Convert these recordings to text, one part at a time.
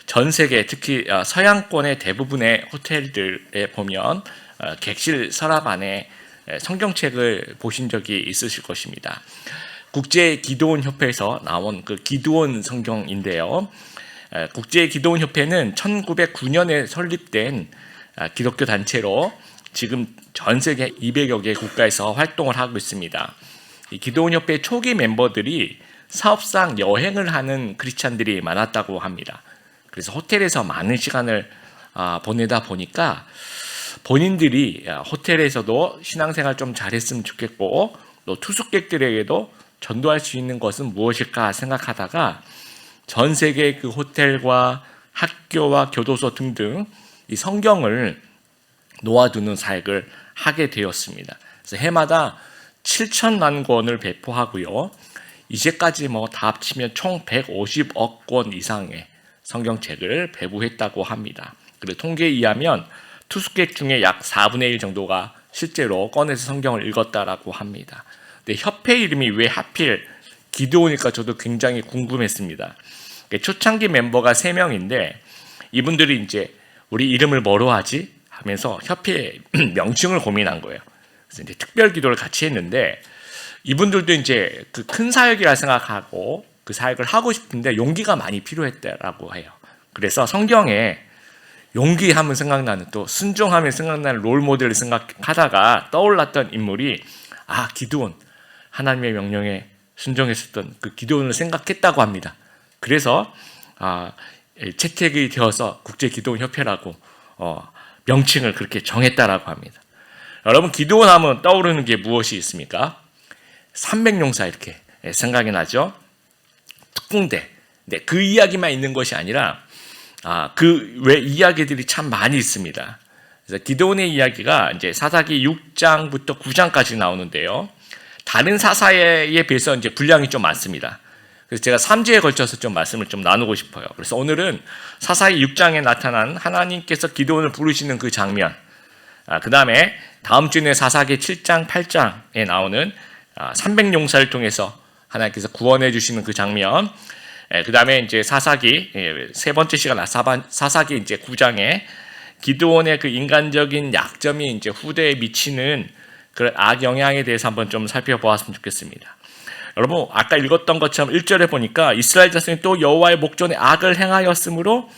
전 세계 특히 서양권의 대부분의 호텔들에 보면 객실 서랍 안에 성경책을 보신 적이 있으실 것입니다. 국제기도원협회에서 나온 그 기도원 성경인데요. 국제기도원협회는 1909년에 설립된 기독교 단체로 지금 전 세계 200여 개 국가에서 활동을 하고 있습니다. 이 기도원협회 초기 멤버들이 사업상 여행을 하는 크리스찬들이 많았다고 합니다. 그래서 호텔에서 많은 시간을 보내다 보니까 본인들이 호텔에서도 신앙생활 좀 잘했으면 좋겠고 또 투숙객들에게도 전도할 수 있는 것은 무엇일까 생각하다가 전 세계 그 호텔과 학교와 교도소 등등 이 성경을 놓아두는 사역을 하게 되었습니다. 그래서 해마다 7천만 권을 배포하고요. 이제까지 다 합치면 총 150억 권 이상의 성경책을 배부했다고 합니다. 그리고 통계에 의하면 투숙객 중에 약 4분의 1 정도가 실제로 꺼내서 성경을 읽었다라고 합니다. 근데 협회 이름이 왜 하필 기도원일까 저도 굉장히 궁금했습니다. 초창기 멤버가 3명인데 이분들이 이제 우리 이름을 뭐로 하지? 하면서 협회 명칭을 고민한 거예요. 그래서 이제 특별 기도를 같이 했는데 이분들도 이제 그 큰 사역이라 생각하고 그 사역을 하고 싶은데 용기가 많이 필요했다라고 해요. 그래서 성경에 용기하면 생각나는 또 순종하면 생각나는 롤 모델을 생각하다가 떠올랐던 인물이 기드온, 하나님의 명령에 순종했었던 그 기드온을 생각했다고 합니다. 그래서 채택이 되어서 국제기도원협회라고 명칭을 그렇게 정했다라고 합니다. 여러분 기드온 하면 떠오르는 게 무엇이 있습니까? 300용사 이렇게 생각이 나죠. 특공대. 네, 그 이야기만 있는 것이 아니라 그 외 이야기들이 참 많이 있습니다. 그래서 기드온의 이야기가 이제 사사기 6장부터 9장까지 나오는데요. 다른 사사에 비해서 이제 분량이 좀 많습니다. 그래서 제가 3주에 걸쳐서 좀 말씀을 좀 나누고 싶어요. 그래서 오늘은 사사기 6장에 나타난 하나님께서 기드온을 부르시는 그 장면, 그 다음에 다음 주에 사사기 7장, 8장에 나오는 300용사를 통해서 하나님께서 구원해 주시는 그 장면, 그 다음에 이제 사사기 세 번째 시간 사사기 이제 9장에 기드온의 그 인간적인 약점이 이제 후대에 미치는 그런 악영향에 대해서 한번 좀 살펴보았으면 좋겠습니다. 여러분 아까 읽었던 것처럼 1절에 보니까 이스라엘 자손이 또 여호와의 목전에 악을 행하였으므로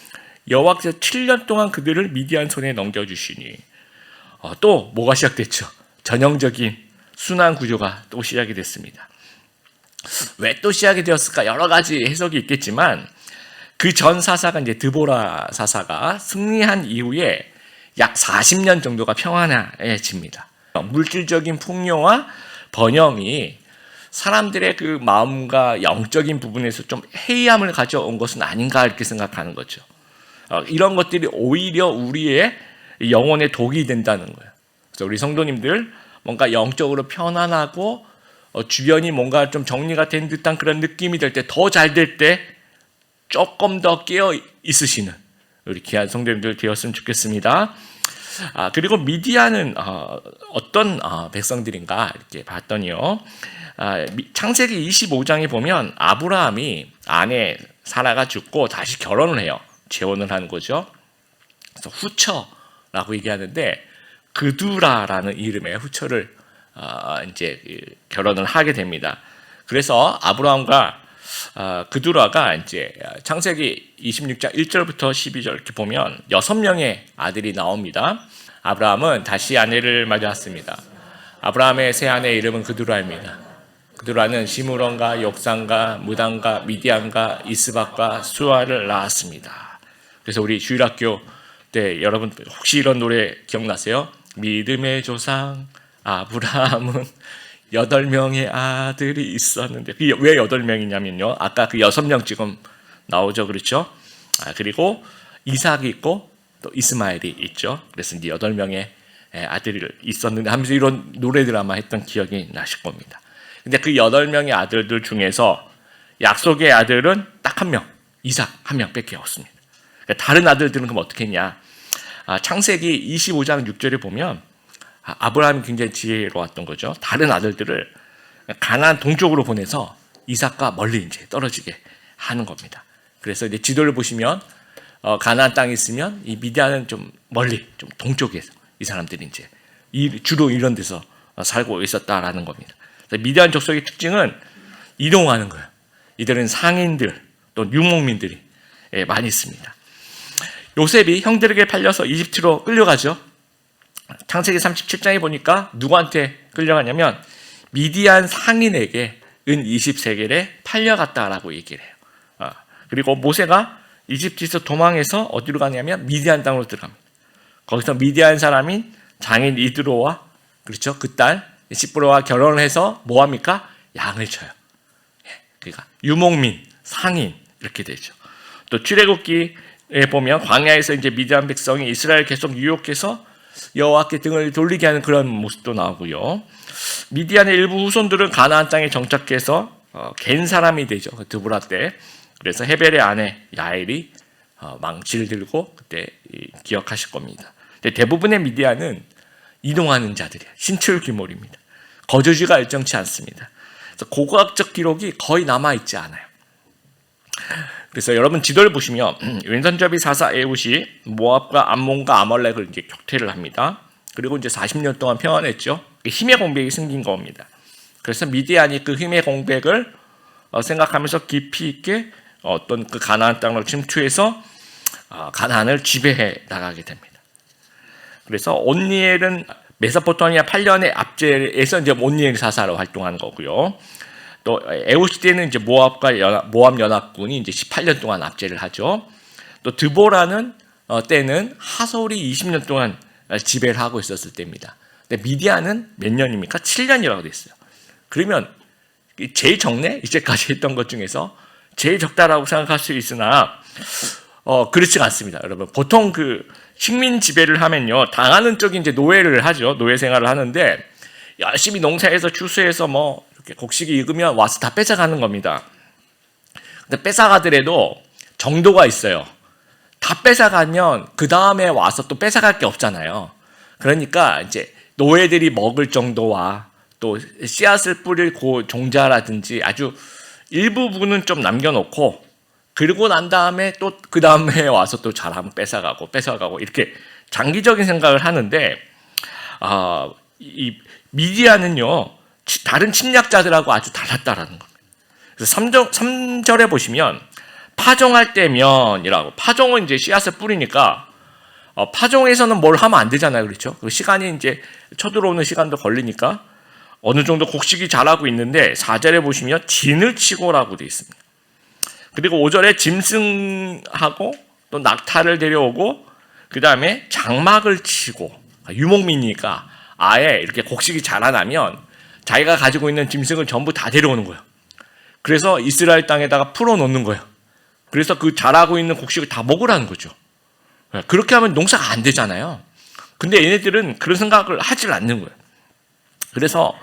여호와께서 7년 동안 그들을 미디안 손에 넘겨주시니 또 뭐가 시작됐죠? 전형적인 순환 구조가 또 시작이 됐습니다. 왜 또 시작이 되었을까? 여러 가지 해석이 있겠지만 그 전 사사가 이제 드보라 사사가 승리한 이후에 약 40년 정도가 평안해집니다. 물질적인 풍요와 번영이 사람들의 그 마음과 영적인 부분에서 좀 해이함을 가져온 것은 아닌가 이렇게 생각하는 거죠. 이런 것들이 오히려 우리의 영혼에 독이 된다는 거예요. 그래서 우리 성도님들 뭔가 영적으로 편안하고 주변이 뭔가 좀 정리가 된 듯한 그런 느낌이 될 때, 더 잘 될 때 조금 더 깨어 있으시는 우리 귀한 성도님들 되었으면 좋겠습니다. 그리고 미디안은 어떤 백성들인가 이렇게 봤더니요. 창세기 25장에 보면 아브라함이 아내 사라가 죽고 다시 결혼을 해요. 재혼을 하는 거죠. 그래서 후처라고 얘기하는데 그두라라는 이름의 후처를 이제 결혼을 하게 됩니다. 그래서 아브라함과 그두라가 이제 창세기 26장 1절부터 12절 이렇게 보면 6명의 아들이 나옵니다. 아브라함은 다시 아내를 맞이했습니다. 아브라함의 새 아내의 이름은 그두라입니다. 그두라는 시므론과 욕산과 무단과 미디안과 이스박과 수아를 낳았습니다. 그래서 우리 주일학교 때 여러분 혹시 이런 노래 기억나세요? 믿음의 조상 아브라함은 8명의 아들이 있었는데, 왜 8명이냐면요, 아까 그 6명 지금 나오죠, 그렇죠? 그리고 이삭이 있고 또 이스마엘이 있죠. 그래서 이제 8명의 아들이 있었는데 하면서 이런 노래들 아마 했던 기억이 나실 겁니다. 근데 그 8명의 아들들 중에서 약속의 아들은 딱 1명, 이삭 1명밖에 없습니다. 그러니까 다른 아들들은 그럼 어떻게 했냐? 창세기 25장 6절에 보면 아브라함이 굉장히 지혜로웠던 거죠. 다른 아들들을 가나안 동쪽으로 보내서 이삭과 멀리 이제 떨어지게 하는 겁니다. 그래서 이제 지도를 보시면 가나안 땅에 있으면 이 미디안은 좀 멀리, 좀 동쪽에서 이 사람들이 이제 주로 이런 데서 살고 있었다라는 겁니다. 미디안 족속의 특징은 이동하는 거예요. 이들은 상인들 또 유목민들이 많이 있습니다. 요셉이 형들에게 팔려서 이집트로 끌려가죠. 창세기 37장에 보니까 누구한테 끌려가냐면 미디안 상인에게 은 20세겔에 팔려갔다라고 얘기를 해요. 그리고 모세가 이집트에서 도망해서 어디로 가냐면 미디안 땅으로 들어갑니다. 거기서 미디안 사람인 장인 이드로와 그렇죠, 그 딸 시프로와 결혼을 해서 뭐 합니까? 양을 쳐요. 그러니까 유목민, 상인 이렇게 되죠. 또 출애굽기에 보면 광야에서 이제 미디안 백성이 이스라엘 계속 유혹해서 여호와께 등을 돌리게 하는 그런 모습도 나오고요. 미디안의 일부 후손들은 가나안 땅에 정착해서 갠 사람이 되죠. 드보라 때. 그래서 헤벨의 아내 야엘이 망치를 들고 그때 기억하실 겁니다. 근데 대부분의 미디안은 이동하는 자들이에요. 신출귀몰입니다. 거주지가 일정치 않습니다. 그래서 고고학적 기록이 거의 남아있지 않아요. 그래서 여러분 지도를 보시면 왼손잡이 사사 에훗이 모압과 암몬과 아말렉을 이제 격퇴를 합니다. 그리고 이제 40년 동안 평안했죠. 힘의 공백이 생긴 겁니다. 그래서 미디안이 그 힘의 공백을 생각하면서 깊이 있게 어떤 그 가나안 땅을 침투해서 가나안을 지배해 나가게 됩니다. 그래서 온니엘은 메소포타미아 8년의 압제에서 이제 온니엘 사사로 활동한 거고요. 또 에훗 시대는 이제 모압 연합군이 이제 18년 동안 압제를 하죠. 또 드보라는 때는 하솔이 20년 동안 지배를 하고 있었을 때입니다. 근데 미디안은 몇 년입니까? 7년이라고 돼 있어요. 그러면 제일 적네? 이제까지 했던 것 중에서 제일 적다라고 생각할 수 있으나 그렇지가 않습니다. 여러분 보통 그 식민 지배를 하면요 당하는 쪽이 이제 노예를 하죠. 노예 생활을 하는데 열심히 농사해서 추수해서 뭐 이렇게 곡식이 익으면 와서 다 뺏어가는 겁니다. 근데 뺏어가더라도 정도가 있어요. 다 뺏어가면 그 다음에 와서 또 뺏어갈 게 없잖아요. 그러니까 이제 노예들이 먹을 정도와 또 씨앗을 뿌릴 종자라든지 아주 일부분은 좀 남겨놓고 그리고 난 다음에 또 그 다음에 와서 또 잘하면 뺏어가고 이렇게 장기적인 생각을 하는데 이 미디안은요 다른 침략자들하고 아주 달랐다라는 겁니다. 그래서 3절에 보시면 파종할 때면이라고, 파종은 이제 씨앗을 뿌리니까 파종에서는 뭘 하면 안 되잖아요, 그렇죠? 그 시간이 이제 쳐들어오는 시간도 걸리니까 어느 정도 곡식이 자라고 있는데 4절에 보시면 진을 치고라고 되어 있습니다. 그리고 5절에 짐승하고 또 낙타를 데려오고 그 다음에 장막을 치고, 유목민이니까 아예 이렇게 곡식이 자라나면 자기가 가지고 있는 짐승을 전부 다 데려오는 거예요. 그래서 이스라엘 땅에다가 풀어놓는 거예요. 그래서 그 자라고 있는 곡식을 다 먹으라는 거죠. 그렇게 하면 농사가 안 되잖아요. 근데 얘네들은 그런 생각을 하질 않는 거예요. 그래서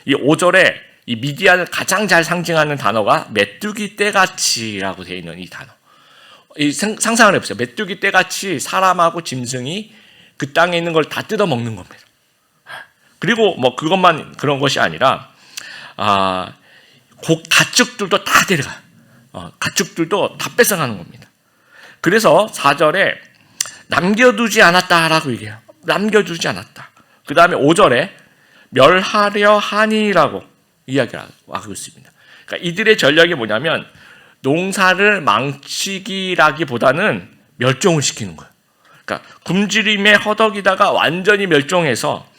이 5절에 이 미디안을 가장 잘 상징하는 단어가 메뚜기 떼같이라고 되어 있는 이 단어. 이 상상을 해보세요. 메뚜기 떼같이 사람하고 짐승이 그 땅에 있는 걸 다 뜯어 먹는 겁니다. 그리고 뭐 그것만 그런 것이 아니라 가축들도 다 데려가요. 가축들도 다 뺏어가는 겁니다. 그래서 4절에 남겨두지 않았다라고 얘기해요. 남겨두지 않았다. 그 다음에 5절에 멸하려 하니라고 이야기하고 있습니다. 그러니까 이들의 전략이 뭐냐면 농사를 망치기라기보다는 멸종을 시키는 거예요. 그러니까 굶주림에 허덕이다가 완전히 멸종해서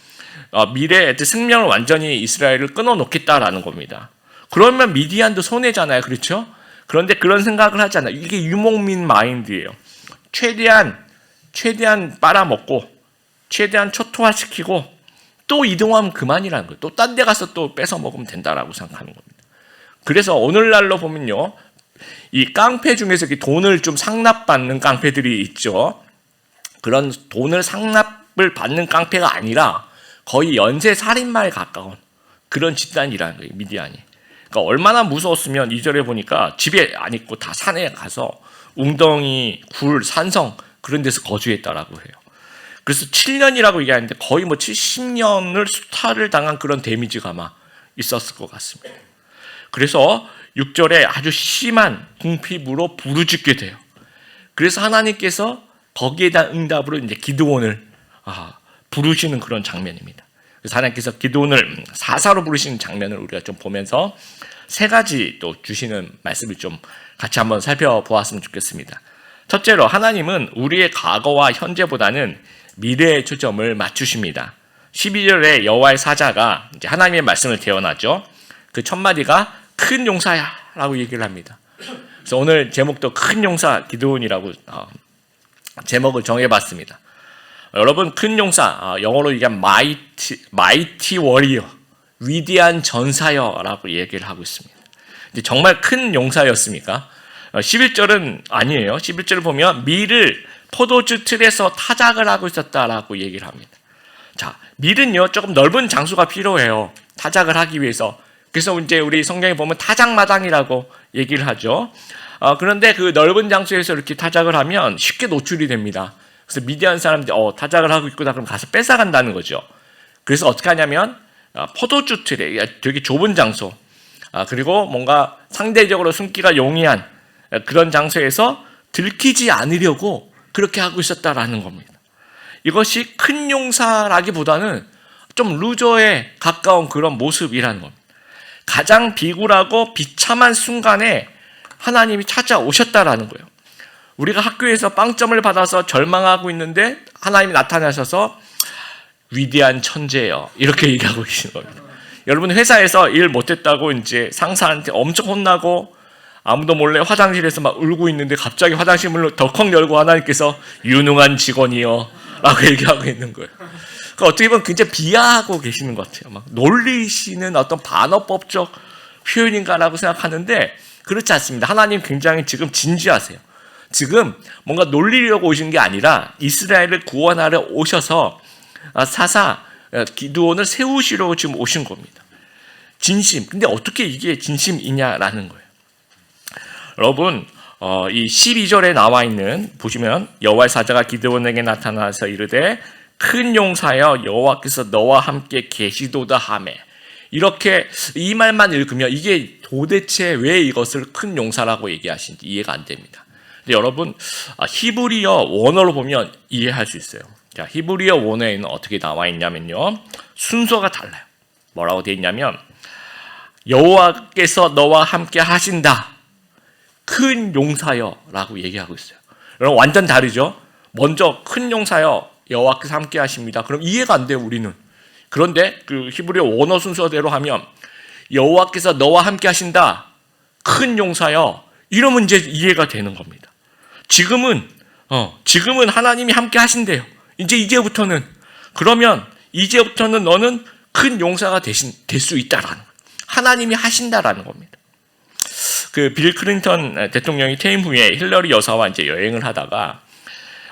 미래의 생명을 완전히 이스라엘을 끊어놓겠다라는 겁니다. 그러면 미디안도 손해잖아요, 그렇죠? 그런데 그런 생각을 하지 않아요. 이게 유목민 마인드예요. 최대한 빨아먹고 최대한 초토화시키고 또 이동하면 그만이라는 거예요. 또 딴 데 가서 또 뺏어 먹으면 된다라고 생각하는 겁니다. 그래서 오늘날로 보면요, 이 깡패 중에서 돈을 좀 상납받는 깡패들이 있죠. 그런 돈을 상납을 받는 깡패가 아니라 거의 연쇄 살인마에 가까운 그런 집단이라는 거예요, 미디안이. 그러니까 얼마나 무서웠으면 2절에 보니까 집에 안 있고 다 산에 가서 웅덩이, 굴, 산성 그런 데서 거주했다라고 해요. 그래서 7년이라고 얘기하는데 거의 뭐 70년을 수탈을 당한 그런 데미지가 아마 있었을 것 같습니다. 그래서 6절에 아주 심한 궁핍으로 부르짖게 돼요. 그래서 하나님께서 거기에 대한 응답으로 이제 기드온을 부르시는 그런 장면입니다. 그래서 하나님께서 기드온을 사사로 부르시는 장면을 우리가 좀 보면서 세 가지 또 주시는 말씀을 좀 같이 한번 살펴보았으면 좋겠습니다. 첫째로 하나님은 우리의 과거와 현재보다는 미래에 초점을 맞추십니다. 12절에 여호와의 사자가 이제 하나님의 말씀을 대언하죠. 그 첫 마디가 큰 용사야 라고 얘기를 합니다. 그래서 오늘 제목도 큰 용사 기드온이라고 제목을 정해봤습니다. 여러분, 큰 용사, 영어로 얘기하면 mighty warrior, 위대한 전사여 라고 얘기를 하고 있습니다. 정말 큰 용사였습니까? 11절은 아니에요. 11절을 보면 밀을 포도주 틀에서 타작을 하고 있었다라고 얘기를 합니다. 자, 밀은요 조금 넓은 장소가 필요해요. 타작을 하기 위해서. 그래서 이제 우리 성경에 보면 타작마당이라고 얘기를 하죠. 그런데 그 넓은 장소에서 이렇게 타작을 하면 쉽게 노출이 됩니다. 그래서 미디안 사람들이 타작을 하고 있구나 그럼 가서 뺏어간다는 거죠. 그래서 어떻게 하냐면 포도주 틀에 되게 좁은 장소, 그리고 뭔가 상대적으로 숨기가 용이한 그런 장소에서 들키지 않으려고 그렇게 하고 있었다라는 겁니다. 이것이 큰 용사라기보다는 좀 루저에 가까운 그런 모습이라는 겁니다. 가장 비굴하고 비참한 순간에 하나님이 찾아오셨다라는 거예요. 우리가 학교에서 빵점을 받아서 절망하고 있는데 하나님이 나타나셔서 위대한 천재예요 이렇게 얘기하고 계시는 겁니다. 여러분, 회사에서 일 못했다고 이제 상사한테 엄청 혼나고 아무도 몰래 화장실에서 막 울고 있는데 갑자기 화장실 문을 덜컥 열고 하나님께서 유능한 직원이요 라고 얘기하고 있는 거예요. 그러니까 어떻게 보면 굉장히 비하하고 계시는 것 같아요. 막 놀리시는 어떤 반어법적 표현인가라고 생각하는데 그렇지 않습니다. 하나님 굉장히 지금 진지하세요. 지금 뭔가 놀리려고 오신 게 아니라 이스라엘을 구원하러 오셔서 사사 기드온을 세우시려고 지금 오신 겁니다. 진심. 근데 어떻게 이게 진심이냐라는 거예요. 여러분, 이 12절에 나와 있는 보시면 여호와의 사자가 기드온에게 나타나서 이르되 큰 용사여 여호와께서 너와 함께 계시도다 하매, 이렇게 이 말만 읽으면 이게 도대체 왜 이것을 큰 용사라고 얘기하시는지 이해가 안 됩니다. 근데 여러분, 히브리어 원어로 보면 이해할 수 있어요. 자, 히브리어 원어에는 어떻게 나와 있냐면요, 순서가 달라요. 뭐라고 되어 있냐면 여호와께서 너와 함께 하신다, 큰 용사여 라고 얘기하고 있어요. 여러분, 완전 다르죠? 먼저 큰 용사여 여호와께서 함께 하십니다. 그럼 이해가 안 돼요, 우리는. 그런데 그 히브리어 원어 순서대로 하면 여호와께서 너와 함께 하신다, 큰 용사여, 이러면 이제 이해가 되는 겁니다. 지금은 하나님이 함께 하신대요. 이제부터는. 그러면 이제부터는 너는 큰 용사가 될 수 있다라는 거예요. 하나님이 하신다라는 겁니다. 그 빌 클린턴 대통령이 퇴임 후에 힐러리 여사와 이제 여행을 하다가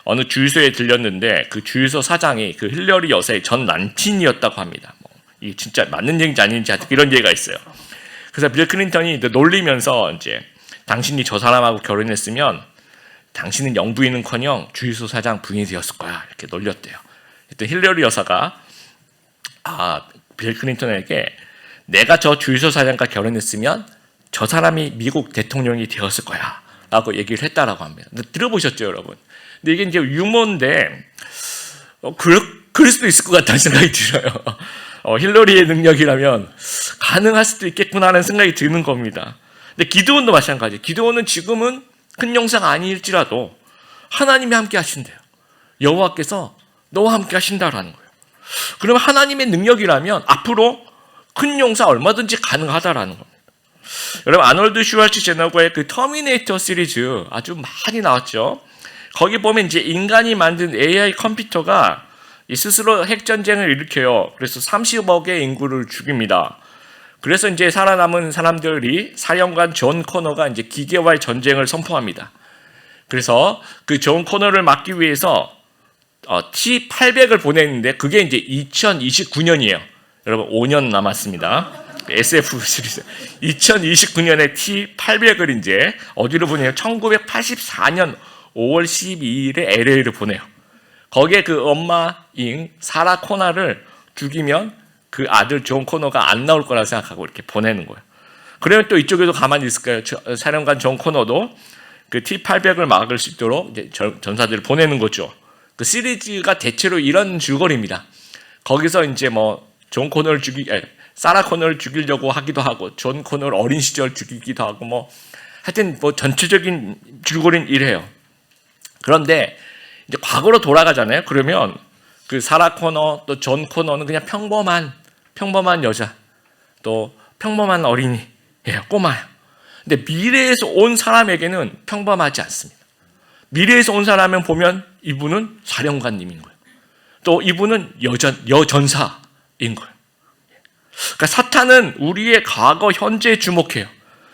어느 주유소에 들렸는데 그 주유소 사장이 그 힐러리 여사의 전 남친이었다고 합니다. 이게 진짜 맞는 얘기인지 아닌지 이런 얘기가 있어요. 그래서 빌 클린턴이 놀리면서 이제 당신이 저 사람하고 결혼했으면 당신은 영부인은커녕 주유소 사장 부인이 되었을 거야 이렇게 놀렸대요. 그때 힐러리 여사가 빌 클린턴에게 내가 저 주유소 사장과 결혼했으면 저 사람이 미국 대통령이 되었을 거야 라고 얘기를 했다라고 합니다. 들어보셨죠, 여러분? 근데 이게 이제 유머인데 그럴 수도 있을 것 같다는 생각이 들어요. 힐러리의 능력이라면 가능할 수도 있겠구나 하는 생각이 드는 겁니다. 근데 기드온도 마찬가지. 기드온은 지금은 큰 용사가 아닐지라도 하나님이 함께 하신대요. 여호와께서 너와 함께 하신다라는 거예요. 그러면 하나님의 능력이라면 앞으로 큰 용사 얼마든지 가능하다라는 겁니다. 여러분, 아놀드 슈왈츠제네거의 그 터미네이터 시리즈 아주 많이 나왔죠. 거기 보면 이제 인간이 만든 AI 컴퓨터가 스스로 핵전쟁을 일으켜요. 그래서 30억의 인구를 죽입니다. 그래서 이제 살아남은 사람들이 사령관 존 코너가 이제 기계와의 전쟁을 선포합니다. 그래서 그 존 코너를 막기 위해서 T-800을 보냈는데 그게 이제 2029년이에요. 여러분, 5년 남았습니다. SF 시리즈 2029년에 T-800을 이제 어디로 보내요? 1984년 5월 12일에 LA를 보내요. 거기에 그 엄마인 사라 코너를 죽이면 그 아들 존 코너가 안 나올 거라 생각하고 이렇게 보내는 거예요. 그러면 또 이쪽에도 가만히 있을까요? 사령관 존 코너도 그 T800을 막을 수 있도록 이제 전사들을 보내는 거죠. 그 시리즈가 대체로 이런 줄거리입니다. 거기서 이제 뭐 사라 코너를 죽이려고 하기도 하고, 존 코너를 어린 시절 죽이기도 하고, 뭐 하여튼 뭐 전체적인 줄거리는 이래요. 그런데 이제 과거로 돌아가잖아요. 그러면 그 사라 코너 또 존 코너는 그냥 평범한 여자, 또 평범한 어린이예요. 꼬마예요. 근데 미래에서 온 사람에게는 평범하지 않습니다. 미래에서 온 사람은 보면 이분은 사령관님인 거예요. 또 이분은 여전사인 거예요. 그러니까 사탄은 우리의 과거, 현재에 주목해요.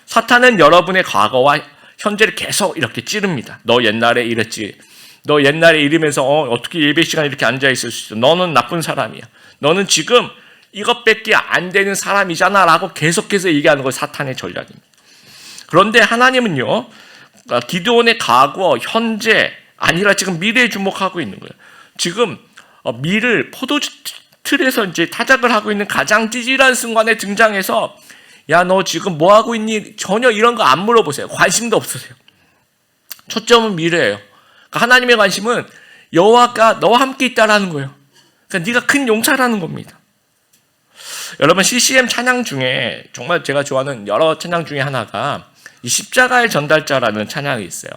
사탄은 여러분의 과거와 현재를 계속 이렇게 찌릅니다. 너 옛날에 이랬지. 너 옛날에 이러면서 어떻게 예배 시간에 이렇게 앉아있을 수 있어. 너는 나쁜 사람이야. 너는 지금 이것밖에 안 되는 사람이잖아 라고 계속해서 얘기하는 거 사탄의 전략입니다. 그런데 하나님은요, 기드온의 과거, 현재 아니라 지금 미래에 주목하고 있는 거예요. 지금 밀을 포도틀에서 이제 타작을 하고 있는 가장 찌질한 순간에 등장해서 야, 너 지금 뭐 하고 있니? 전혀 이런 거 안 물어보세요. 관심도 없으세요. 초점은 미래예요. 그러니까 하나님의 관심은 여호와가 너와 함께 있다라는 거예요. 그러니까 네가 큰 용사라는 겁니다. 여러분, CCM 찬양 중에 정말 제가 좋아하는 여러 찬양 중에 하나가 이 십자가의 전달자라는 찬양이 있어요.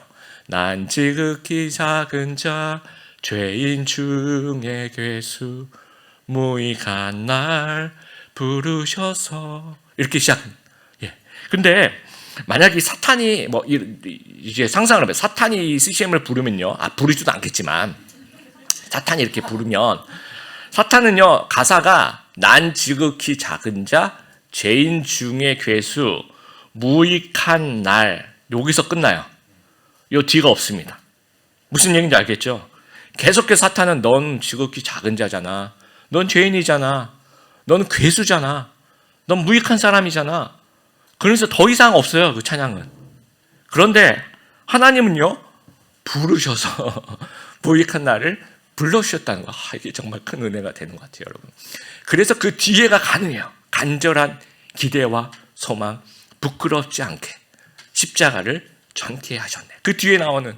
난 지극히 작은 자, 죄인 중에 괴수, 무익한 날 부르셔서, 이렇게 시작합니다. 예. 근데 만약에 사탄이 이제 상상을 해봐요. 사탄이 CCM을 부르면요, 부르지도 않겠지만 사탄이 이렇게 부르면, 사탄은요, 가사가 난 지극히 작은 자, 죄인 중에 괴수, 무익한 날, 여기서 끝나요. 요 뒤가 없습니다. 무슨 얘기인지 알겠죠? 계속해서 사탄은 넌 지극히 작은 자잖아. 넌 죄인이잖아. 넌 괴수잖아. 넌 무익한 사람이잖아. 그래서 더 이상 없어요, 그 찬양은. 그런데 하나님은요, 부르셔서 무익한 날을 불러주셨다는 거. 이게 정말 큰 은혜가 되는 것 같아요, 여러분. 그래서 그 뒤에가 가능해요. 간절한 기대와 소망, 부끄럽지 않게 십자가를 전케 하셨네. 그 뒤에 나오는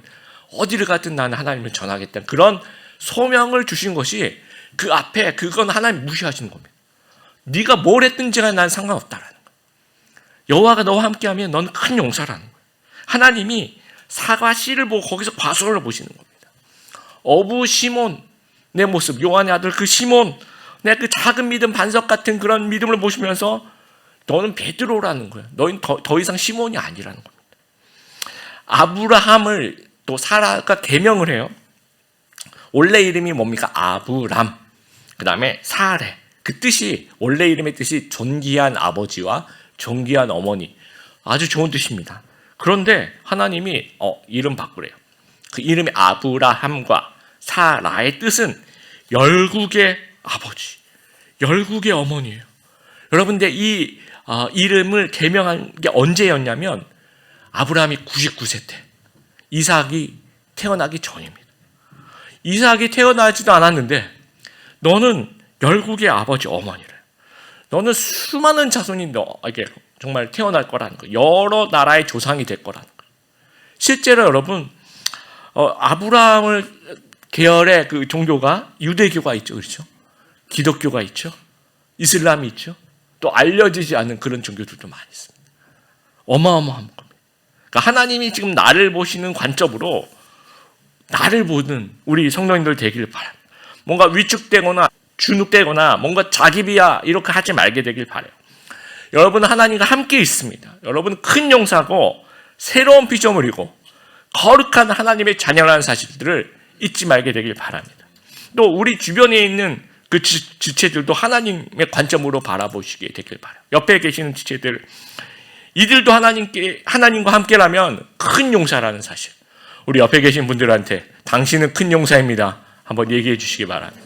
어디를 가든 나는 하나님을 전하겠다는 그런 소명을 주신 것이, 그 앞에 그건 하나님 무시하시는 겁니다. 네가 뭘 했든지 난 상관없다라는 거예요. 여호와가 너와 함께하면 넌 큰 용사라는 거예요. 하나님이 사과 씨를 보고 거기서 과수를 보시는 겁니다. 어부 시몬, 내 모습, 요한의 아들 그 시몬, 내 그 작은 믿음, 반석 같은 그런 믿음을 보시면서 너는 베드로라는 거예요. 너는 더 이상 시몬이 아니라는 겁니다. 아브라함을 또 사라가 계명을 해요. 원래 이름이 뭡니까? 아브람. 그 다음에 사레. 그 뜻이, 원래 이름의 뜻이 존귀한 아버지와 존귀한 어머니. 아주 좋은 뜻입니다. 그런데 하나님이 이름 바꾸래요. 그 이름의 아브라함과 사라의 뜻은 열국의 아버지, 열국의 어머니예요. 여러분들 이 이름을 계명한 게 언제였냐면 아브라함이 99세 때, 이삭이 태어나기 전입니다. 이삭이 태어나지도 않았는데 너는 열국의 아버지, 어머니를, 너는 수많은 자손이 너에게 정말 태어날 거라는 거, 여러 나라의 조상이 될 거라는 거. 실제로 여러분, 아브라함을 계열의 그 종교가 유대교가 있죠, 그렇죠? 기독교가 있죠, 이슬람이 있죠. 또 알려지지 않은 그런 종교들도 많이 있습니다. 어마어마한 겁니다. 그러니까 하나님이 지금 나를 보시는 관점으로 나를 보는 우리 성도님들 되길 바랍니다. 뭔가 위축되거나 주눅되거나 뭔가 자기 비하 이렇게 하지 말게 되길 바라요. 여러분은 하나님과 함께 있습니다. 여러분은 큰 용사고 새로운 피조물이고 거룩한 하나님의 자녀라는 사실들을 잊지 말게 되길 바랍니다. 또 우리 주변에 있는 그 지체들도 하나님의 관점으로 바라보시게 되길 바라요. 옆에 계시는 지체들, 이들도 하나님과 함께라면 큰 용사라는 사실, 우리 옆에 계신 분들한테 당신은 큰 용사입니다 한번 얘기해 주시기 바랍니다.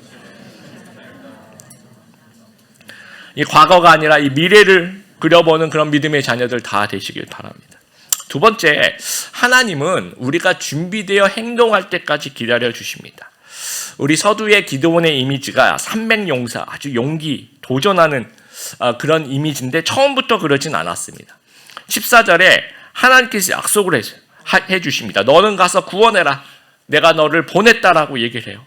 이 과거가 아니라 이 미래를 그려보는 그런 믿음의 자녀들 다 되시길 바랍니다. 두 번째, 하나님은 우리가 준비되어 행동할 때까지 기다려 주십니다. 우리 서두의 기드온의 이미지가 300용사, 아주 용기, 도전하는 그런 이미지인데 처음부터 그러진 않았습니다. 14절에 하나님께서 약속을 했어요. 해주십니다. 너는 가서 구원해라. 내가 너를 보냈다라고 얘기를 해요.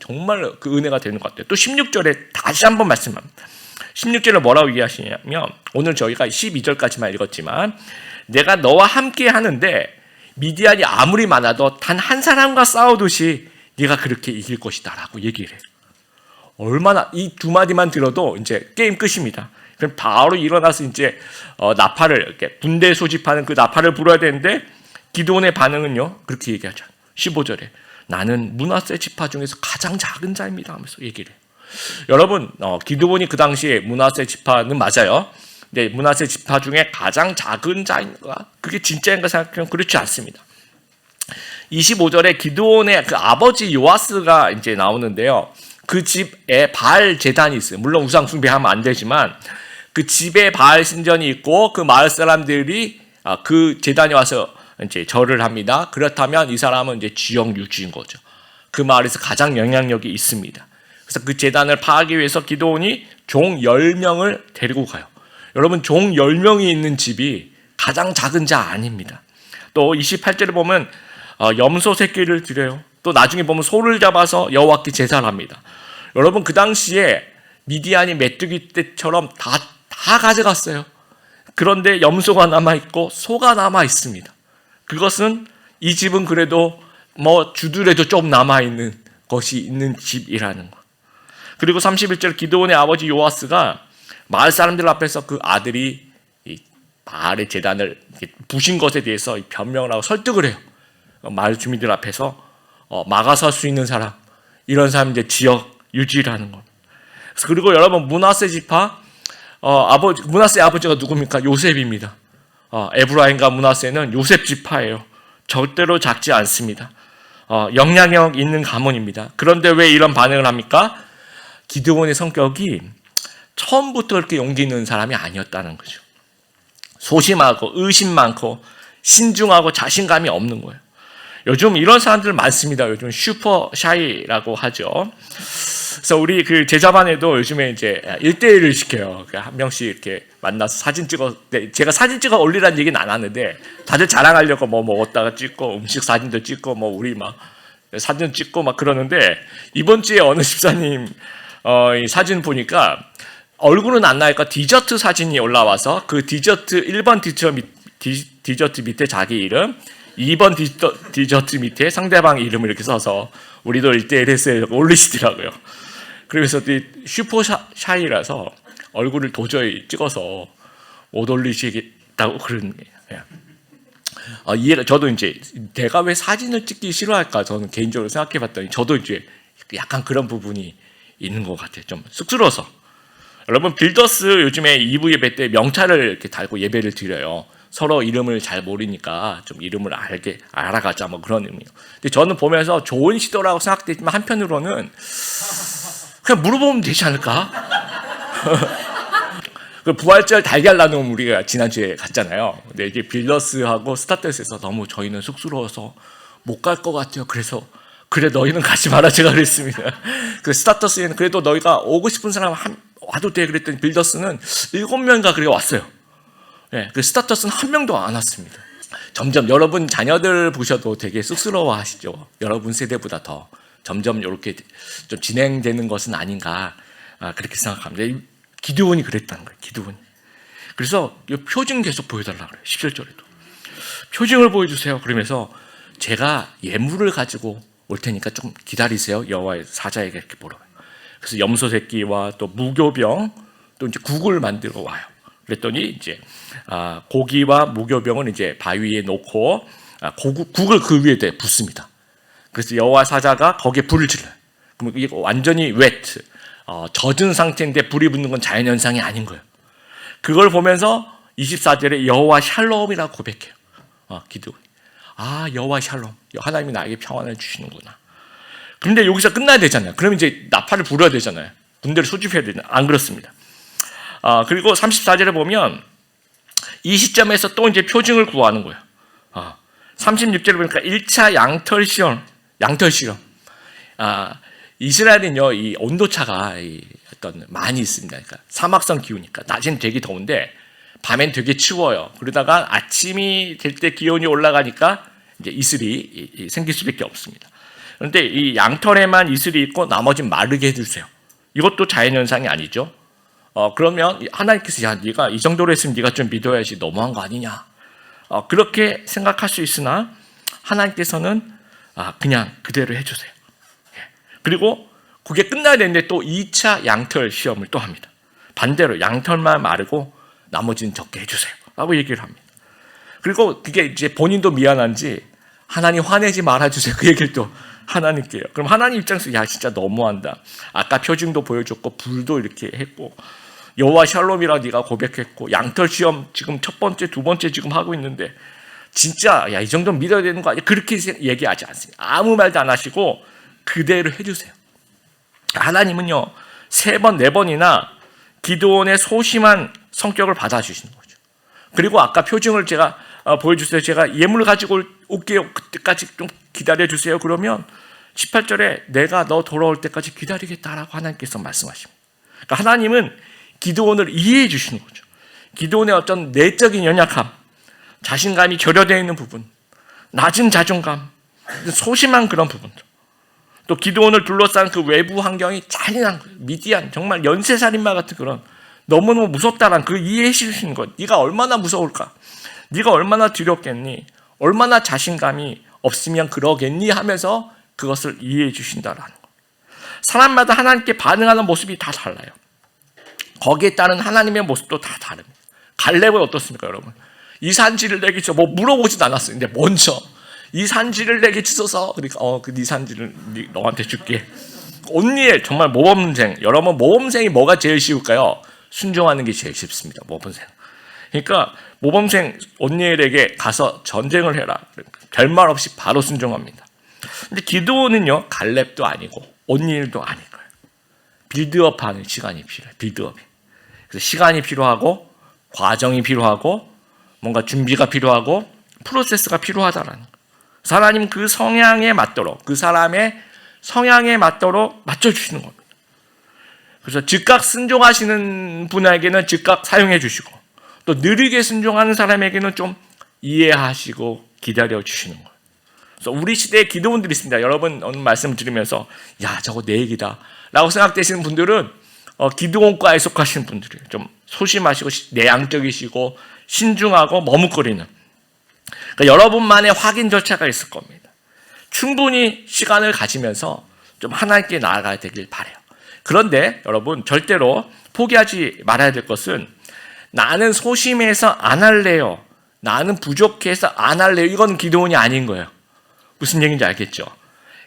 정말 그 은혜가 되는 것 같아요. 또 16절에 다시 한번 말씀합니다. 16절에 뭐라고 얘기하시냐면, 오늘 저희가 12절까지만 읽었지만, 내가 너와 함께 하는데 미디안이 아무리 많아도 단 한 사람과 싸우듯이 네가 그렇게 이길 것이다 라고 얘기를 해요. 얼마나, 이 두 마디만 들어도 이제 게임 끝입니다. 그럼 바로 일어나서 이제 나팔을, 이렇게 군대 소집하는 그 나팔을 불어야 되는데, 기드온의 반응은요 그렇게 얘기하죠. 15절에 나는 므낫세 지파 중에서 가장 작은 자입니다 하면서 얘기를 해요. 여러분, 기드온이 그 당시에 므낫세 지파는 맞아요. 근데 므낫세 지파 중에 가장 작은 자인가? 그게 진짜인가 생각하면 그렇지 않습니다. 25절에 기드온의 그 아버지 요아스가 이제 나오는데요. 그 집에 바알 제단이 있어요. 물론 우상 숭배하면 안 되지만 그 집에 바알 신전이 있고 그 마을 사람들이 그 제단에 와서 이제 절을 합니다. 그렇다면 이 사람은 이제 지역 유지인 거죠. 그 마을에서 가장 영향력이 있습니다. 그래서 그 제단을 파하기 위해서 기드온이 종 10명을 데리고 가요. 여러분, 종 10명이 있는 집이 가장 작은 자 아닙니다. 또 28절에 보면 염소 새끼를 드려요. 또 나중에 보면 소를 잡아서 여호와께 제사를 합니다. 여러분, 그 당시에 미디안이 메뚜기 떼처럼 다 가져갔어요. 그런데 염소가 남아있고 소가 남아있습니다. 그것은 이 집은 그래도 뭐 주들에도 좀 남아있는 것이 있는 집이라는 것. 그리고 31절 기드온의 아버지 요아스가 마을 사람들 앞에서 그 아들이 이 바알의 제단을 부신 것에 대해서 변명을 하고 설득을 해요. 마을 주민들 앞에서 막아설 수 있는 사람, 이런 사람 이제 지역 유지라는 것. 그리고 여러분, 므낫세 지파 므낫세의 아버지가 누굽니까? 요셉입니다. 에브라임과 므낫세는 요셉 지파예요. 절대로 작지 않습니다. 영향력 있는 가문입니다. 그런데 왜 이런 반응을 합니까? 기드온의 성격이 처음부터 그렇게 용기 있는 사람이 아니었다는 거죠. 소심하고 의심 많고 신중하고 자신감이 없는 거예요. 요즘 이런 사람들 많습니다. 요즘 슈퍼 샤이라고 하죠. 그래서 우리 그 제자반에도 요즘에 이제 1대1을 시켜요. 한 명씩 이렇게 만나서 사진 찍어, 제가 사진 찍어 올리라는 얘기는 안 하는데 다들 자랑하려고 뭐 먹었다가 찍고 음식 사진도 찍고 뭐 우리 막 사진 찍고 막 그러는데, 이번 주에 어느 집사님 이 사진 보니까 얼굴은 안 나니까 디저트 사진이 올라와서 그 디저트 1번 디저트 밑에 자기 이름, 2번 디저트 밑에 상대방 이름을 이렇게 써서 우리도 1대1 했어요 올리시더라고요. 그래서 슈퍼 샤이라서 얼굴을 도저히 찍어서 못 올리시겠다고 그러는 거예요. 이해가, 저도 이제 내가 왜 사진을 찍기 싫어할까 저는 개인적으로 생각해 봤더니 저도 이제 약간 그런 부분이 있는 것 같아요. 좀 쑥스러워서. 여러분, 빌더스 요즘에 2부 예배 때 명찰을 이렇게 달고 예배를 드려요. 서로 이름을 잘 모르니까 좀 이름을 알아가자 뭐 그런 의미요. 근데 저는 보면서 좋은 시도라고 생각되지만 한편으로는 그냥 물어보면 되지 않을까? 그 부활절 달걀 나눔 우리가 지난주에 갔잖아요. 근데 이게 빌더스하고 스타트스에서 너무 저희는 쑥스러워서 못 갈 것 같아요. 그래서 그래 너희는 가지 마라 제가 그랬습니다. 그 스타터스에는 그래도 너희가 오고 싶은 사람 와도 돼 그랬더니 빌더스는 7명인가 그래 왔어요. 네, 그 스타터스는 한 명도 안 왔습니다. 점점 여러분 자녀들 보셔도 되게 쑥스러워하시죠. 여러분 세대보다 더 점점 이렇게 좀 진행되는 것은 아닌가 그렇게 생각합니다. 기드온이 그랬다는 거예요. 기드온이. 그래서 표징 계속 보여달라고 그래요. 17절에도 표징을 보여주세요. 그러면서 제가 예물을 가지고 올 테니까 좀 기다리세요. 여호와의 사자에게 이렇게 보러 가요. 그래서 염소 새끼와 또 무교병 또 이제 국을 만들어 와요. 그랬더니 이제 고기와 무교병은 이제 바위에 놓고 국을 그 위에 붓습니다. 그래서 여호와 사자가 거기에 불을 질러요. 그럼 이게 완전히 웨트, 젖은 상태인데 불이 붙는 건 자연현상이 아닌 거예요. 그걸 보면서 24절에 여호와 샬롬이라고 고백해요. 기드온이. 여호와 샬롬, 하나님이 나에게 평안을 주시는구나. 그런데 여기서 끝나야 되잖아요. 그럼 이제 나팔을 불어야 되잖아요. 군대를 소집해야 되잖아요. 안 그렇습니다. 그리고 34절에 보면 이 시점에서 또 이제 표징을 구하는 거예요. 36절에 보니까 1차 양털 실험. 이스라엘은요, 이 온도차가 어떤 많이 있습니다. 그러니까 사막성 기후니까 낮에는 되게 더운데 밤엔 되게 추워요. 그러다가 아침이 될 때 기온이 올라가니까 이제 이슬이 생길 수밖에 없습니다. 그런데 이 양털에만 이슬이 있고 나머지는 마르게 해주세요. 이것도 자연현상이 아니죠. 그러면 하나님께서 야, 네가 이 정도로 했으면 네가 좀 믿어야지 너무한 거 아니냐. 그렇게 생각할 수 있으나 하나님께서는 그냥 그대로 해주세요. 그리고 그게 끝나야 되는데 또 2차 양털 시험을 또 합니다. 반대로 양털만 마르고 나머지는 적게 해주세요 라고 얘기를 합니다. 그리고 그게 이제 본인도 미안한지 하나님 화내지 말아주세요 그 얘기를 또 하나님께 해요. 그럼 하나님 입장에서 야 진짜 너무한다. 아까 표징도 보여줬고 불도 이렇게 했고 여호와 샬롬이라 네가 고백했고 양털 시험 지금 첫 번째 두 번째 지금 하고 있는데 진짜 야 이 정도는 믿어야 되는 거 아니야? 그렇게 얘기하지 않습니다. 아무 말도 안 하시고 그대로 해주세요. 하나님은요 3번 4번이나 기드온의 소심한 성격을 받아주시는 거죠. 그리고 아까 표징을 제가 보여주세요. 제가 예물을 가지고 올게요. 그때까지 좀 기다려주세요. 그러면 18절에 내가 너 돌아올 때까지 기다리겠다라고 하나님께서 말씀하십니다. 그러니까 하나님은 기드온을 이해해 주시는 거죠. 기드온의 어떤 내적인 연약함, 자신감이 결여되어 있는 부분, 낮은 자존감, 소심한 그런 부분들, 또 기드온을 둘러싼 그 외부 환경이 잔인한 거예요. 미디안, 정말 연쇄살인마 같은 그런 너무너무 무섭다라는 그 이해해 주시는 것. 네가 얼마나 무서울까? 네가 얼마나 두렵겠니? 얼마나 자신감이 없으면 그러겠니? 하면서 그것을 이해해 주신다라는 것. 사람마다 하나님께 반응하는 모습이 다 달라요. 거기에 따른 하나님의 모습도 다 다릅니다. 갈렙은 어떻습니까, 여러분? 이 산지를 내게 주소서. 뭐 물어보지도 않았어요. 근데 먼저 이 산지를 내게 주소서. 그러니까 네 산지를 너한테 줄게. 온니엘 정말 모범생. 여러분 모범생이 뭐가 제일 쉬울까요? 순종하는 게 제일 쉽습니다. 모범생. 그러니까 모범생 온니엘에게 가서 전쟁을 해라. 별말 없이 바로 순종합니다. 근데 기드온은요 갈렙도 아니고 온니엘도 아닐 거예요. 빌드업하는 시간이 필요해요. 빌드업이. 그래서 시간이 필요하고 과정이 필요하고 뭔가 준비가 필요하고 프로세스가 필요하다라는 거예요. 하나님 그 성향에 맞도록 그 사람의 성향에 맞도록 맞춰주시는 겁니다. 그래서 즉각 순종하시는 분에게는 즉각 사용해 주시고 또 느리게 순종하는 사람에게는 좀 이해하시고 기다려 주시는 거예요. 그래서 우리 시대에 기도원들이 있습니다. 여러분 오늘 말씀 들으면서 야 저거 내 얘기다 라고 생각되시는 분들은 기드온과에 속하시는 분들이에요. 좀 소심하시고 내향적이시고 신중하고 머뭇거리는. 그러니까 여러분만의 확인 절차가 있을 겁니다. 충분히 시간을 가지면서 좀 하나님께 나아가야 되길 바라요. 그런데 여러분 절대로 포기하지 말아야 될 것은 나는 소심해서 안 할래요. 나는 부족해서 안 할래요. 이건 기도원이 아닌 거예요. 무슨 얘기인지 알겠죠?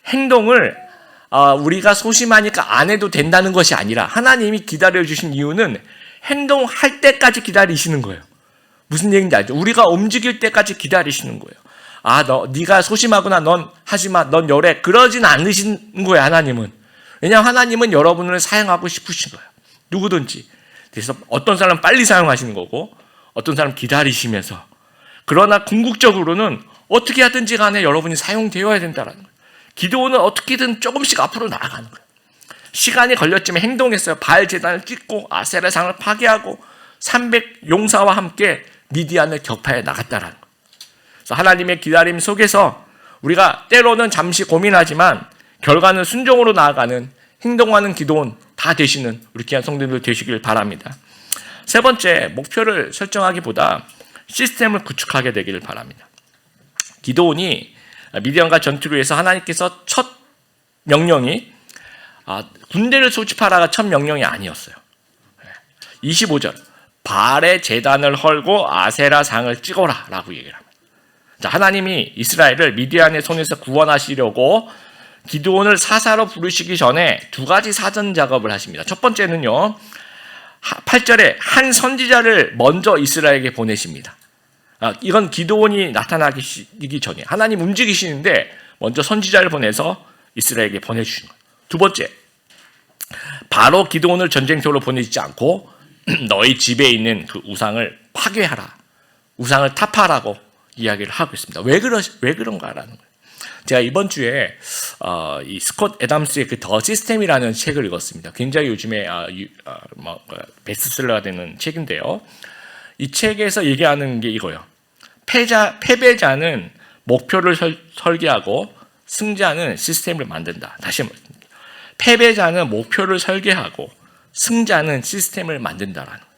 행동을 우리가 소심하니까 안 해도 된다는 것이 아니라 하나님이 기다려주신 이유는 행동할 때까지 기다리시는 거예요. 무슨 얘기인지 알죠? 우리가 움직일 때까지 기다리시는 거예요. 네가 소심하구나. 넌 하지마. 넌 열해. 그러진 않으신 거예요. 하나님은. 왜냐하면 하나님은 여러분을 사용하고 싶으신 거예요. 누구든지. 그래서 어떤 사람은 빨리 사용하시는 거고 어떤 사람은 기다리시면서. 그러나 궁극적으로는 어떻게 하든지 간에 여러분이 사용되어야 된다는 거예요. 기도는 어떻게든 조금씩 앞으로 나아가는 거예요. 시간이 걸렸지만 행동했어요. 바알 제단을 찍고 아세라 상을 파괴하고 300 용사와 함께 미디안을 격파해 나갔다라는 거예요. 그래서 하나님의 기다림 속에서 우리가 때로는 잠시 고민하지만 결과는 순종으로 나아가는 행동하는 기도원 다 되시는 우리 귀한 성도님들 되시길 바랍니다. 세 번째, 목표를 설정하기보다 시스템을 구축하게 되기를 바랍니다. 기도원이 미디안과 전투를 위해서 하나님께서 첫 명령이 군대를 소집하라가 첫 명령이 아니었어요. 25절 바알의 제단을 헐고 아세라 상을 찍어라 라고 얘기를 합니다. 자, 하나님이 이스라엘을 미디안의 손에서 구원하시려고 기드온을 사사로 부르시기 전에 두 가지 사전 작업을 하십니다. 첫 번째는요 8절에 한 선지자를 먼저 이스라엘에게 보내십니다. 이건 기드온이 나타나기 전에 하나님 움직이시는데 먼저 선지자를 보내서 이스라엘에게 보내주신 거예요. 두 번째, 바로 기드온을 전쟁터로 보내지 않고 너희 집에 있는 그 우상을 파괴하라, 우상을 타파하라고 이야기를 하고 있습니다. 왜 그런가라는 거예요. 제가 이번 주에 이 스콧 애담스의 그 더 시스템이라는 책을 읽었습니다. 굉장히 요즘에 베스트셀러가 되는 책인데요. 이 책에서 얘기하는 게 이거예요. 패배자는 목표를 설계하고 승자는 시스템을 만든다. 다시 말씀드립니다. 패배자는 목표를 설계하고 승자는 시스템을 만든다라는 거예요.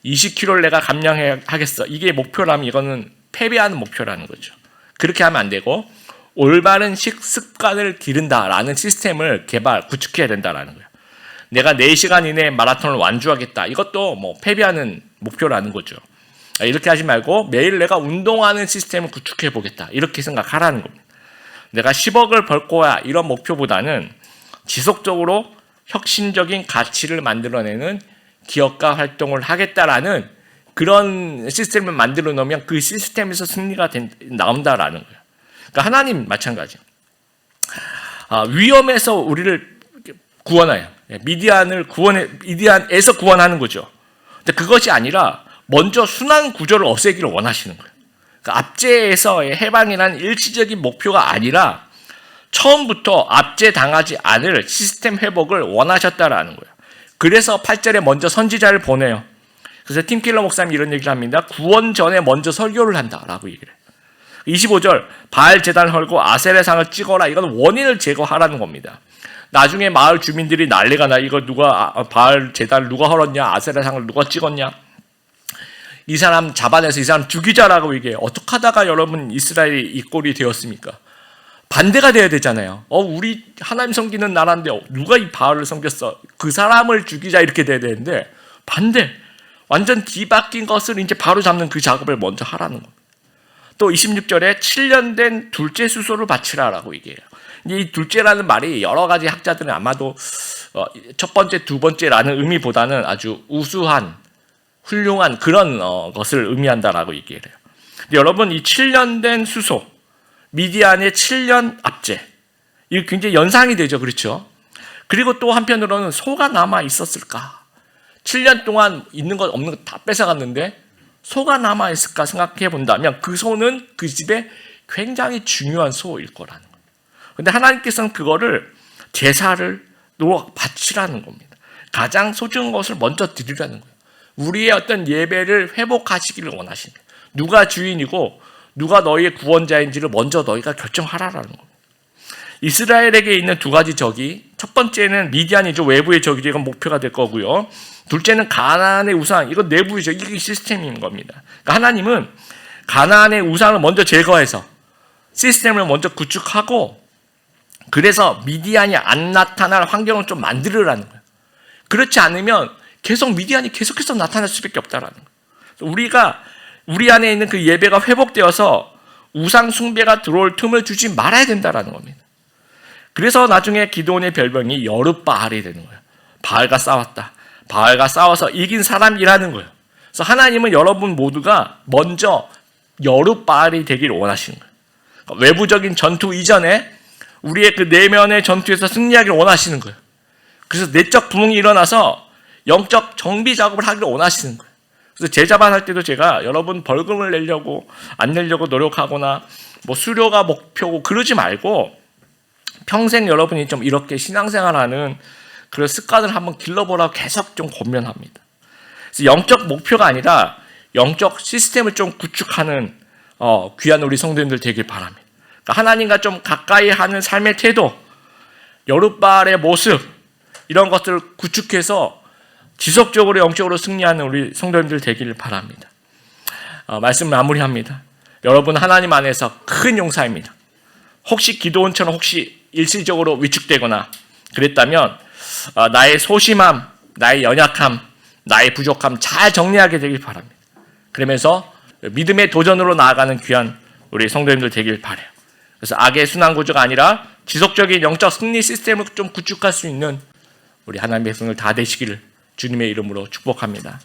20kg를 내가 감량하겠어. 이게 목표라면 이거는 패배하는 목표라는 거죠. 그렇게 하면 안 되고 올바른 식습관을 기른다라는 시스템을 구축해야 된다라는 거예요. 내가 4시간 이내에 마라톤을 완주하겠다. 이것도 뭐 패배하는 목표라는 거죠. 이렇게 하지 말고 매일 내가 운동하는 시스템을 구축해 보겠다. 이렇게 생각하라는 겁니다. 내가 10억을 벌 거야. 이런 목표보다는 지속적으로 혁신적인 가치를 만들어내는 기업가 활동을 하겠다라는 그런 시스템을 만들어 놓으면 그 시스템에서 승리가 나온다라는 거예요. 그러니까 하나님 마찬가지. 위험에서 우리를 구원해요. 미디안에서 구원하는 거죠. 근데 그것이 아니라 먼저 순환 구조를 없애기를 원하시는 거예요. 그러니까 압제에서의 해방이라는 일시적인 목표가 아니라 처음부터 압제당하지 않을 시스템 회복을 원하셨다라는 거예요. 그래서 8절에 먼저 선지자를 보내요. 그래서 팀킬러 목사님이 이런 얘기를 합니다. 구원 전에 먼저 설교를 한다라고 얘기를 해요. 25절 바알 제단을 헐고 아세라 상을 찍어라. 이건 원인을 제거하라는 겁니다. 나중에 마을 주민들이 난리가 나. 이거 누가 바알 제단을 누가 헐었냐, 아세라 상을 누가 찍었냐, 이 사람 잡아내서 이 사람 죽이자라고 얘기해요. 어떻게 하다가 여러분 이스라엘이 이 꼴이 되었습니까? 반대가 돼야 되잖아요. 우리 하나님 섬기는 나라인데 누가 이 바알을 섬겼어? 그 사람을 죽이자 이렇게 돼야 되는데 반대. 완전 뒤바뀐 것을 이제 바로 잡는 그 작업을 먼저 하라는 겁니다. 또 26절에 7년 된 둘째 수소를 바치라라고 얘기해요. 이 둘째라는 말이 여러 가지 학자들은 아마도 첫 번째, 두 번째라는 의미보다는 아주 우수한, 훌륭한 그런 것을 의미한다라고 얘기해요. 근데 여러분 이 7년 된 수소, 미디안의 7년 압제, 이거 굉장히 연상이 되죠, 그렇죠? 그리고 또 한편으로는 소가 남아 있었을까? 7년 동안 있는 것 없는 것 다 뺏어갔는데 소가 남아 있을까 생각해 본다면 그 소는 그 집에 굉장히 중요한 소일 거라는 거예요. 근데 하나님께서는 그거를 제사를 바치라는 겁니다. 가장 소중한 것을 먼저 드리라는 거예요. 우리의 어떤 예배를 회복하시기를 원하십니다. 누가 주인이고 누가 너희의 구원자인지를 먼저 너희가 결정하라라는 겁니다. 이스라엘에게 있는 두 가지 적이, 첫 번째는 미디안이죠. 외부의 적이죠. 이건 목표가 될 거고요. 둘째는 가나안의 우상, 이건 내부이죠. 이게 시스템인 겁니다. 그러니까 하나님은 가나안의 우상을 먼저 제거해서 시스템을 먼저 구축하고, 그래서 미디안이 안 나타날 환경을 좀 만들으라는 거예요. 그렇지 않으면 미디안이 계속해서 나타날 수밖에 없다라는 거예요. 우리 안에 있는 그 예배가 회복되어서 우상 숭배가 들어올 틈을 주지 말아야 된다라는 겁니다. 그래서 나중에 기드온의 별명이 여룻바알이 되는 거예요. 바알과 싸웠다. 바알과 싸워서 이긴 사람이라는 거예요. 그래서 하나님은 여러분 모두가 먼저 여룻바알이 되기를 원하시는 거예요. 그러니까 외부적인 전투 이전에 우리의 그 내면의 전투에서 승리하기를 원하시는 거예요. 그래서 내적 부흥이 일어나서 영적 정비 작업을 하기를 원하시는 거예요. 그래서 제자반 할 때도 제가 여러분 벌금을 내려고 안 내려고 노력하거나 뭐 수료가 목표고 그러지 말고 평생 여러분이 좀 이렇게 신앙생활하는 그런 습관을 한번 길러보라고 계속 좀 권면합니다. 그래서 영적 목표가 아니라 영적 시스템을 좀 구축하는 귀한 우리 성도님들 되길 바랍니다. 그러니까 하나님과 좀 가까이 하는 삶의 태도, 여룻바알의 모습, 이런 것들을 구축해서 지속적으로 영적으로 승리하는 우리 성도님들 되기를 바랍니다. 말씀 마무리합니다. 여러분 하나님 안에서 큰 용사입니다. 혹시 기도원처럼 혹시 일시적으로 위축되거나 그랬다면 나의 소심함, 나의 연약함, 나의 부족함 잘 정리하게 되길 바랍니다. 그러면서 믿음의 도전으로 나아가는 귀한 우리 성도님들 되길 바라요. 그래서 악의 순환구조가 아니라 지속적인 영적 승리 시스템을 좀 구축할 수 있는 우리 하나님의 백성들 다 되시기를 주님의 이름으로 축복합니다.